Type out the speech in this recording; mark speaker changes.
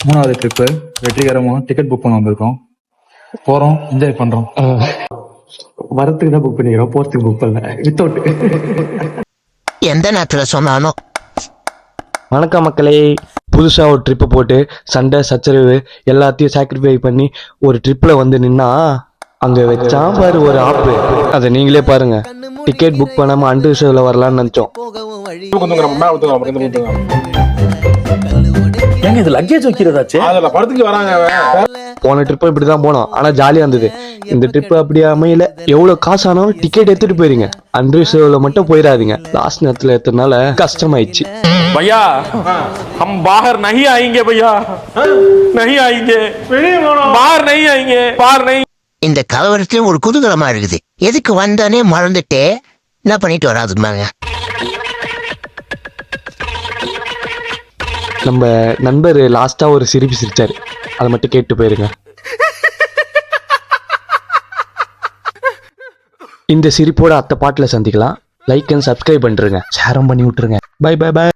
Speaker 1: 3வது ட்ரிப்பு வெற்றிகரமா ticket book பண்ண வந்திருக்கோம். போறோம், என்ஜாய் பண்றோம்.
Speaker 2: வரத்துக்கு தான் புக் பண்ணிக்கிறோம், போறதுக்கு புக் பண்ணல. வித்தவுட்.
Speaker 3: எந்த நேரத்துல சொன்னாலும்.
Speaker 4: வணக்கம் மக்களே. புதுசாக ஒரு ட்ரிப்பை போட்டு சண்டை சச்சரவு எல்லாத்தையும் சாக்ரிஃபை பண்ணி ஒரு ட்ரிப்பில் வந்து நின்னா அங்கே வச்சா பாரு ஒரு ஆப்பு. அதை நீங்களே பாருங்க. டிக்கெட் புக் பண்ணாமல் அண்டு ஷோவில் வரலான்னு நினச்சோம்.
Speaker 5: ஏங்க இது லக்கேஜ் வைக்கிறதாச்சு?
Speaker 4: போன ட்ரிப்பு இப்படி தான் போனோம், ஆனால் ஜாலியாக இருந்தது. இந்த ட்ரிப்பு அப்படியே அமையல. எவ்வளோ காசு ஆனாலும் டிக்கெட் எடுத்துகிட்டு போயிருங்க, அண்டு ஷோவில் மட்டும் போயிடாதீங்க. லாஸ்ட் நேரத்தில் எடுத்ததுனால கஷ்டமாயிடுச்சு.
Speaker 6: भैया हम बाहर नहीं आएंगे, भैया नहीं आएंगे, बाहर नहीं आएंगे, बाहर नहीं.
Speaker 3: இந்த கலவரத்துல ஒரு குதூகலமா இருக்குது. எதுக்கு வந்தானே மறந்துட்டு என்ன பண்ணிட்டு வராதுமாங்க.
Speaker 4: நம்ம நண்பர் லாஸ்ட்டாக ஒரு சிரிப்பு சிரிச்சாரு, அதை மட்டும் கேட்டு போயிருங்க. இந்த சிரிப்போட அத்த பாட்டில் சந்திக்கலாம். லைக் அண்ட் சப்ஸ்கிரைப் பண்ணிருங்க, ஷேரும் பண்ணி விட்டுருங்க. Bye bye by.